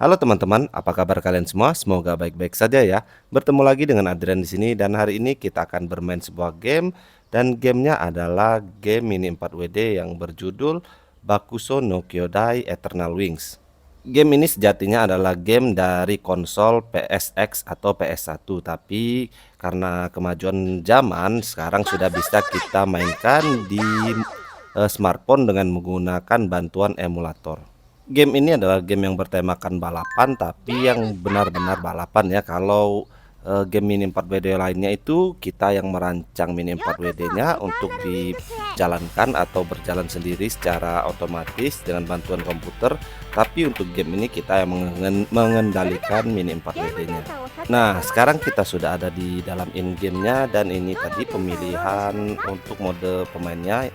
Halo teman-teman, apa kabar kalian semua? Semoga baik-baik saja ya. Bertemu lagi dengan Adrian di sini dan hari ini kita akan bermain sebuah game dan gamenya adalah game mini 4WD yang berjudul Bakuso no Kyodai Eternal Wings. Game ini sejatinya adalah game dari konsol PSX atau PS1, tapi karena kemajuan zaman sekarang sudah bisa kita mainkan di smartphone dengan menggunakan bantuan emulator. Game ini adalah game yang bertemakan balapan, tapi yang benar-benar balapan ya. Kalau game mini 4WD lainnya itu kita yang merancang mini 4WD-nya untuk dijalankan atau berjalan sendiri secara otomatis dengan bantuan komputer. Tapi untuk game ini kita yang mengendalikan mini 4WD-nya. Nah, sekarang kita sudah ada di dalam in-game-nya dan ini tadi pemilihan untuk mode pemainnya.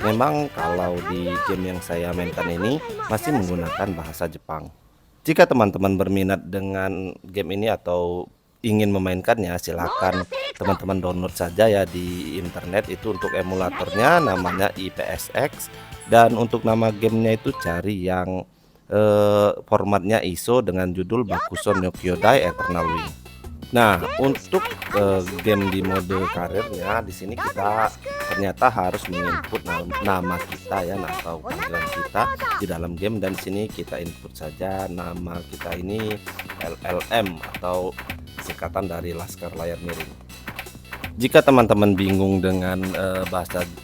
Memang kalau di game yang saya mainkan ini masih menggunakan bahasa Jepang. Jika teman-teman berminat dengan game ini atau ingin memainkannya, silakan teman-teman download saja ya di internet. Itu untuk emulatornya namanya IPSX, dan untuk nama gamenya itu cari yang formatnya ISO dengan judul Bakuso no Kyodai Eternal Wing. Nah, untuk game di mode karirnya di sini kita ternyata harus menginput nama kita ya, atau panggilan kita di dalam game, dan sini kita input saja nama kita ini LLM atau singkatan dari Laskar Layar Miring. Jika teman-teman bingung dengan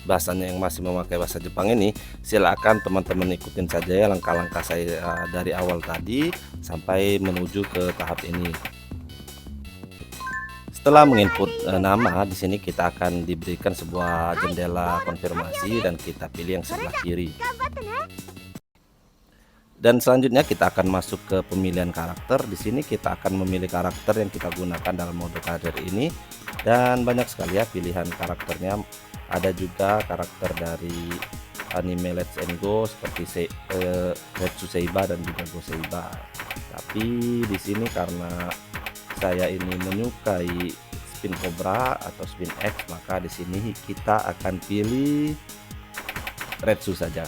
bahasanya yang masih memakai bahasa Jepang ini, silakan teman-teman ikutin saja ya langkah-langkah saya dari awal tadi sampai menuju ke tahap ini. Setelah menginput nama, di sini kita akan diberikan sebuah jendela konfirmasi dan kita pilih yang sebelah kiri. Dan selanjutnya kita akan masuk ke pemilihan karakter. Di sini kita akan memilih karakter yang kita gunakan dalam mode karir ini, dan banyak sekali ya pilihan karakternya. Ada juga karakter dari anime Let's and Go seperti Retsu Seiba dan juga Go Seiba. Tapi di sini karena saya ini menyukai spin cobra atau spin X, maka di sini kita akan pilih Retsu saja.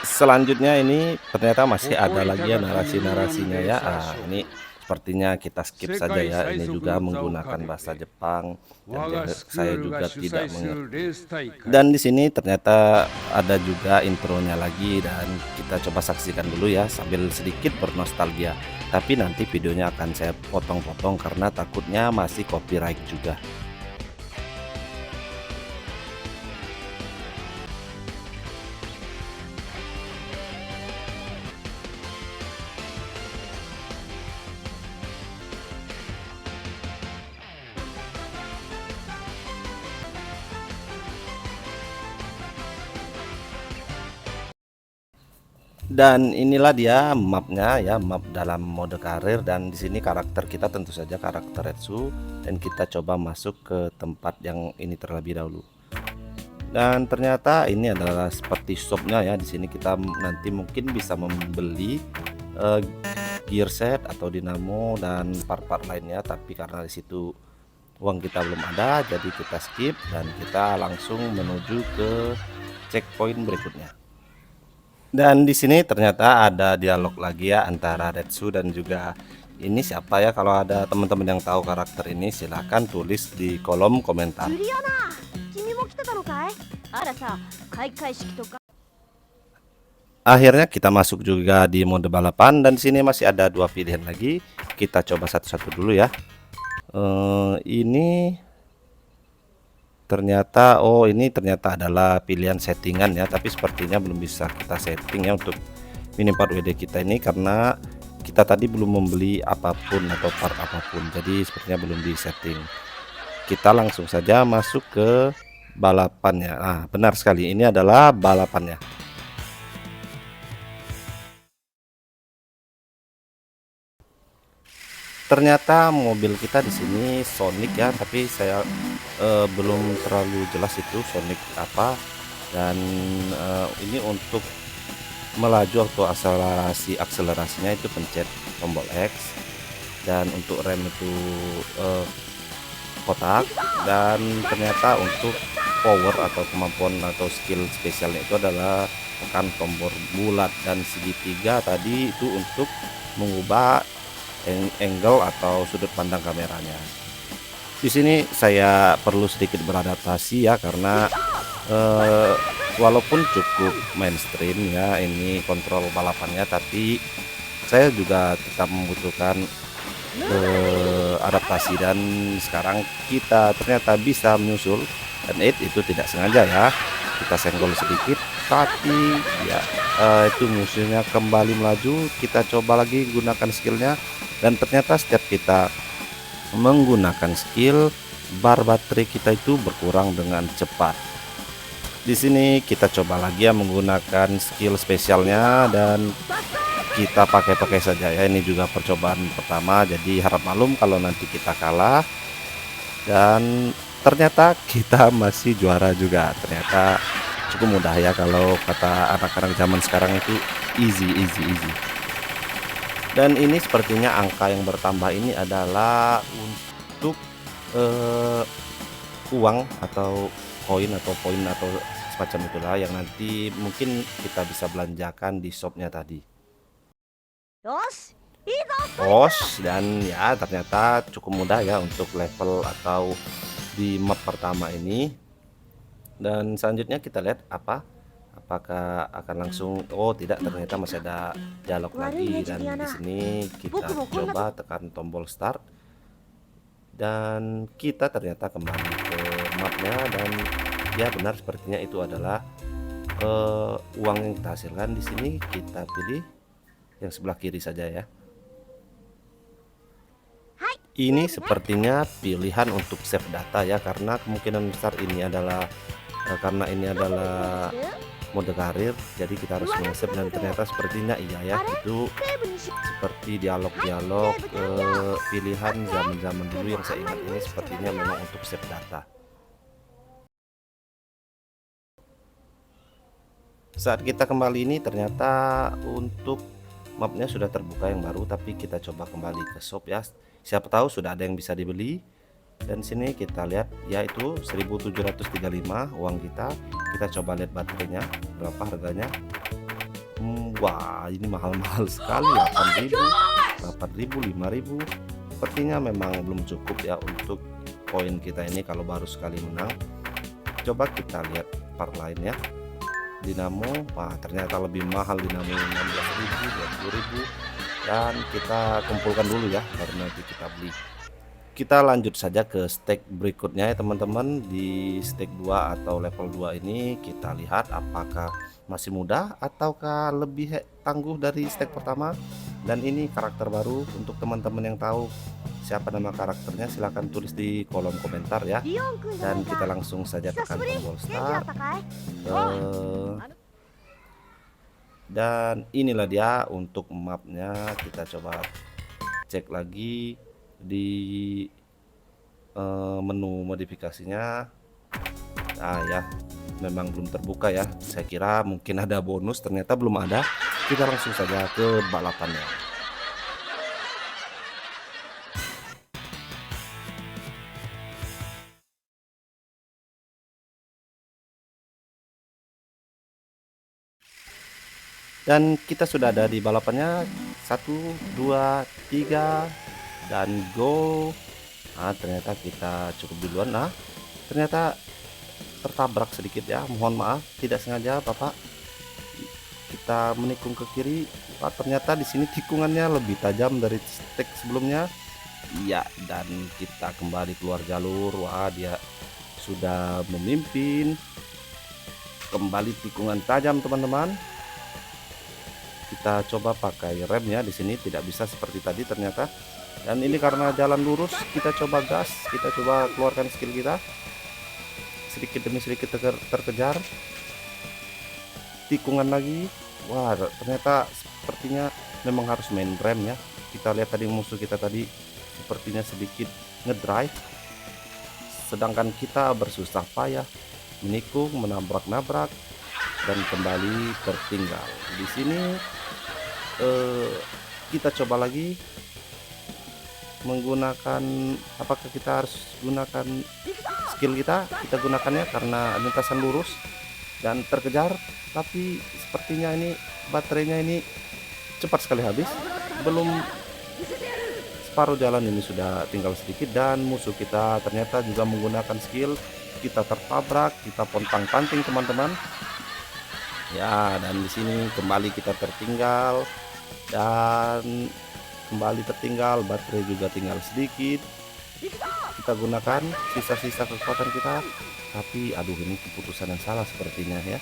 Selanjutnya ini ternyata masih ada lagi ya narasi-narasinya ya. Ini sepertinya kita skip saja ya. Ini juga menggunakan bahasa Jepang dan saya juga tidak mengerti. Dan di sini ternyata ada juga intronya lagi, dan kita coba saksikan dulu ya sambil sedikit bernostalgia. Tapi nanti videonya akan saya potong-potong karena takutnya masih copyright juga. Dan inilah dia mapnya ya, map dalam mode karir, dan di sini karakter kita tentu saja karakter Retsu, dan kita coba masuk ke tempat yang ini terlebih dahulu. Dan ternyata ini adalah seperti shopnya ya. Di sini kita nanti mungkin bisa membeli gear set atau dinamo dan part-part lainnya, tapi karena di situ uang kita belum ada, jadi kita skip dan kita langsung menuju ke checkpoint berikutnya. Dan di sini ternyata ada dialog lagi ya antara Retsu dan juga ini siapa ya. Kalau ada teman-teman yang tahu karakter ini silahkan tulis di kolom komentar. Akhirnya kita masuk juga di mode balapan, dan di sini masih ada dua pilihan lagi. Kita coba satu-satu dulu ya. Ini ternyata ini ternyata adalah pilihan settingan ya, tapi sepertinya belum bisa kita setting ya untuk mini 4WD kita ini karena kita tadi belum membeli apapun atau part apapun, jadi sepertinya belum di setting. Kita langsung saja masuk ke balapannya. Nah, benar sekali, ini adalah balapannya. Ternyata mobil kita di sini Sonic ya, tapi saya belum terlalu jelas itu Sonic apa. Dan ini untuk melaju atau akselerasinya itu pencet tombol X, dan untuk rem itu kotak, dan ternyata untuk power atau kemampuan atau skill spesialnya itu adalah tekan tombol bulat, dan segitiga tadi itu untuk mengubah angle atau sudut pandang kameranya. Di sini saya perlu sedikit beradaptasi ya, karena walaupun cukup mainstream ya ini kontrol balapannya, tapi saya juga tetap membutuhkan adaptasi, dan sekarang kita ternyata bisa menyusul, dan itu tidak sengaja ya, kita senggol sedikit, tapi ya itu musuhnya kembali melaju. Kita coba lagi gunakan skillnya, dan ternyata setiap kita menggunakan skill, bar baterai kita itu berkurang dengan cepat. Di sini kita coba lagi ya menggunakan skill spesialnya, dan kita pakai saja ya. Ini juga percobaan pertama, jadi harap maklum kalau nanti kita kalah. Dan ternyata kita masih juara juga. Ternyata cukup mudah ya, kalau kata anak-anak zaman sekarang itu easy. Dan ini sepertinya angka yang bertambah ini adalah untuk uang atau koin atau semacam itulah, yang nanti mungkin kita bisa belanjakan di shopnya tadi. Dan ya ternyata cukup mudah ya untuk level atau di map pertama ini. Dan selanjutnya kita lihat apakah akan langsung, oh tidak, ternyata masih ada dialog lagi. Dan di sini kita coba tekan tombol start, dan kita ternyata kembali ke mapnya. Dan ya benar, sepertinya itu adalah uang yang kita hasilkan. Di sini kita pilih yang sebelah kiri saja ya. Ini sepertinya pilihan untuk save data ya, karena kemungkinan besar ini adalah karena ini adalah mode karir, jadi kita harus save. Dan ternyata sepertinya iya ya, itu seperti dialog-dialog pilihan zaman-zaman dulu yang saya ingat. Ini sepertinya memang untuk save data. Saat kita kembali ini ternyata untuk mapnya sudah terbuka yang baru, tapi kita coba kembali ke shop ya, siapa tahu sudah ada yang bisa dibeli. Dan sini kita lihat yaitu 1735 uang kita. Kita coba lihat baterainya berapa harganya. Wah ini mahal-mahal sekali, 8.000 5.000. Sepertinya memang belum cukup ya untuk koin kita ini kalau baru sekali menang. Coba kita lihat part lain ya. Dinamo, wah ternyata lebih mahal dinamo, 16.000 20.000. Dan kita kumpulkan dulu ya, baru nanti kita beli. Kita lanjut saja ke stake berikutnya ya teman-teman. Di stake 2 atau level 2 ini kita lihat apakah masih mudah ataukah lebih tangguh dari stake pertama. Dan ini karakter baru, untuk teman-teman yang tahu siapa nama karakternya silahkan tulis di kolom komentar ya. Dan kita langsung saja tekan tombol start. Dan inilah dia untuk mapnya. Kita coba cek lagi di menu modifikasinya. Ya memang belum terbuka ya, saya kira mungkin ada bonus, ternyata belum ada. Kita langsung saja ke balapannya. Dan kita sudah ada di balapannya, 1 2 3 dan go. Ternyata kita cukup duluan. Ternyata tertabrak sedikit ya, mohon maaf, tidak sengaja Bapak. Kita menikung ke kiri. Ternyata di sini tikungannya lebih tajam dari stek sebelumnya. Iya, dan kita kembali keluar jalur. Wah dia sudah memimpin. Kembali tikungan tajam teman-teman. Kita coba pakai remnya, di sini tidak bisa seperti tadi ternyata. Dan ini karena jalan lurus, kita coba gas, kita coba keluarkan skill kita. Sedikit demi sedikit terkejar. Tikungan lagi. Wah ternyata sepertinya memang harus main rem ya. Kita lihat tadi musuh kita tadi sepertinya sedikit ngedrive, sedangkan kita bersusah payah menikung, menabrak-nabrak, dan kembali tertinggal. Di sini eh, kita coba lagi menggunakan, apakah kita harus gunakan skill kita gunakannya karena lintasan lurus dan terkejar, tapi sepertinya ini baterainya ini cepat sekali habis. Belum separuh jalan ini sudah tinggal sedikit dan musuh kita ternyata juga menggunakan skill. Kita tertabrak, kita pontang-panting teman-teman. Ya, dan di sini kembali kita tertinggal dan kembali tertinggal, baterai juga tinggal sedikit. Kita gunakan sisa-sisa kekuatan kita, tapi aduh ini keputusan yang salah sepertinya ya,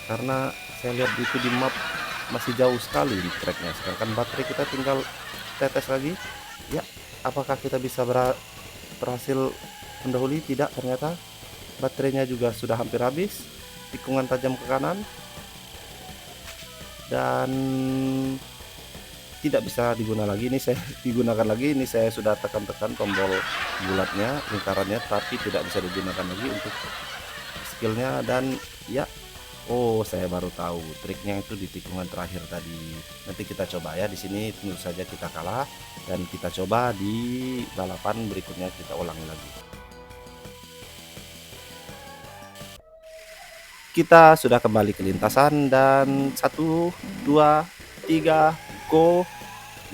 karena saya lihat itu di map masih jauh sekali di tracknya, sedangkan baterai kita tinggal tetes lagi ya. Apakah kita bisa berhasil mendahului? Tidak, ternyata baterainya juga sudah hampir habis. Tikungan tajam ke kanan dan tidak bisa digunakan lagi. Ini saya digunakan lagi, ini saya sudah tekan-tekan tombol bulatnya, lingkarannya, tapi tidak bisa digunakan lagi untuk skillnya. Dan ya, oh saya baru tahu triknya itu di tikungan terakhir tadi. Nanti kita coba ya, di sini tentu saja kita kalah dan kita coba di balapan berikutnya, kita ulangi lagi. Kita sudah kembali ke lintasan dan 1 2 3 go.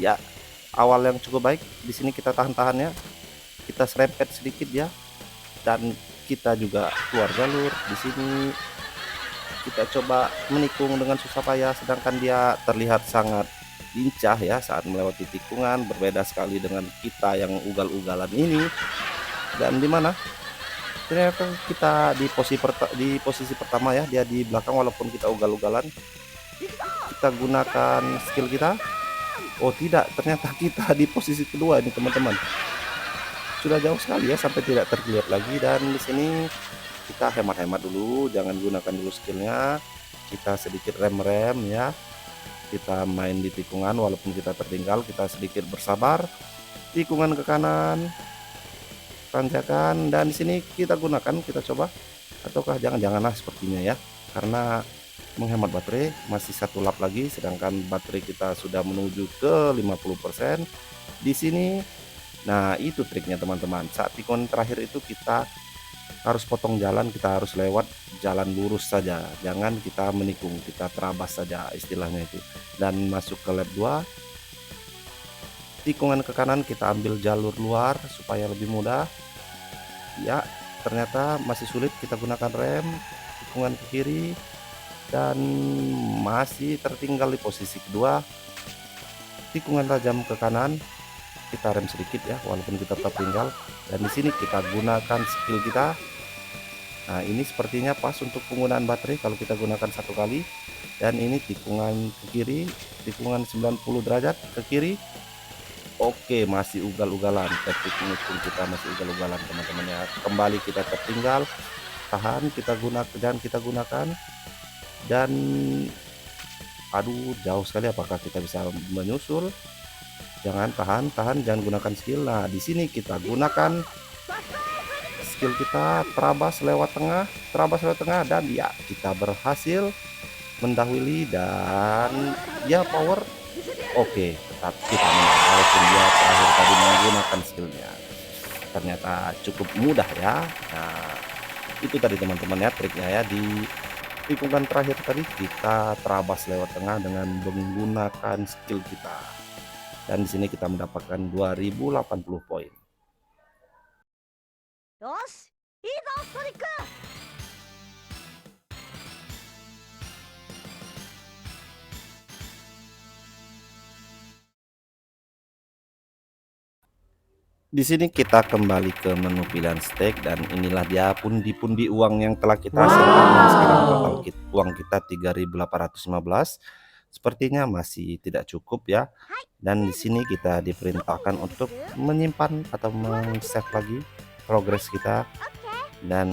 Ya, awal yang cukup baik. Di sini kita tahan-tahannya, kita serempet sedikit ya, dan kita juga keluar jalur. Di sini kita coba menikung dengan susah payah, sedangkan dia terlihat sangat lincah ya saat melewati tikungan, berbeda sekali dengan kita yang ugal-ugalan ini. Dan di mana ternyata kita di posisi pertama ya, dia di belakang walaupun kita ugal-ugalan. Kita gunakan skill kita. Oh tidak, ternyata kita di posisi kedua ini teman-teman. Sudah jauh sekali ya sampai tidak terlihat lagi. Dan di sini kita hemat-hemat dulu, jangan gunakan dulu skillnya. Kita sedikit rem-rem ya. Kita main di tikungan walaupun kita tertinggal, kita sedikit bersabar. Tikungan ke kanan, tanjakan, dan di sini kita gunakan, kita coba, ataukah jangan-janganlah sepertinya ya, karena menghemat baterai. Masih satu lap lagi, sedangkan baterai kita sudah menuju ke 50% di sini. Nah itu triknya teman-teman, saat tikungan terakhir itu kita harus potong jalan, kita harus lewat jalan lurus saja, jangan kita menikung, kita terabas saja istilahnya itu. Dan masuk ke lap 2, tikungan ke kanan, kita ambil jalur luar supaya lebih mudah ya. Ternyata masih sulit, kita gunakan rem. Tikungan ke kiri dan masih tertinggal di posisi kedua. Tikungan tajam ke kanan, kita rem sedikit ya walaupun kita tertinggal. Dan di sini kita gunakan skill kita. Nah ini sepertinya pas untuk penggunaan baterai kalau kita gunakan satu kali. Dan ini tikungan ke kiri, tikungan 90 derajat ke kiri. Oke, masih ugal-ugalan, teknik ngitung kita masih ugal-ugalan teman-teman ya. Kembali kita tertinggal, tahan, kita gunakan, dan aduh jauh sekali. Apakah kita bisa menyusul? Jangan, tahan, jangan gunakan skill. Nah di sini kita gunakan skill kita, terabas lewat tengah, dan ya kita berhasil mendahului. Dan ya power. Oke, tetap kita menang walaupun dia terakhir tadi menggunakan skillnya. Ternyata cukup mudah ya. Nah itu tadi teman-teman ya triknya ya, di tikungan terakhir tadi kita terabas lewat tengah dengan menggunakan skill kita. Dan di sini kita mendapatkan 2080 poin. Di sini kita kembali ke menu pilihan stake dan inilah dia pundi-pundi uang yang telah kita hasilkan. Dan sekarang total uang kita 3.815. Sepertinya masih tidak cukup ya. Dan di sini kita diperintahkan untuk menyimpan atau men-save lagi progres kita, dan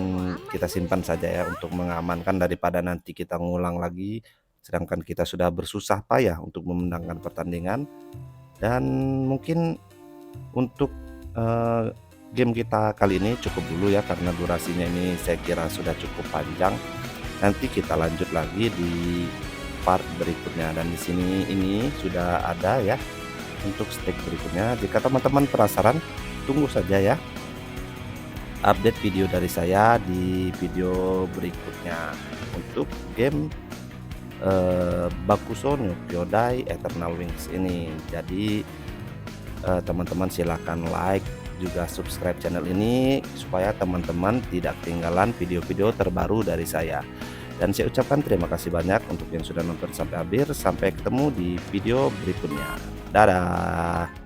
kita simpan saja ya untuk mengamankan daripada nanti kita ngulang lagi sedangkan kita sudah bersusah payah untuk memenangkan pertandingan. Dan mungkin untuk Eee, game kita kali ini cukup dulu ya, karena durasinya ini saya kira sudah cukup panjang. Nanti kita lanjut lagi di part berikutnya, dan di sini ini sudah ada ya untuk stake berikutnya. Jika teman-teman penasaran, tunggu saja ya update video dari saya di video berikutnya untuk game Bakuso no Kyodai Eternal Wings ini. Jadi teman-teman silahkan like juga subscribe channel ini supaya teman-teman tidak ketinggalan video-video terbaru dari saya. Dan saya ucapkan terima kasih banyak untuk yang sudah nonton sampai habis. Sampai ketemu di video berikutnya. Dadah.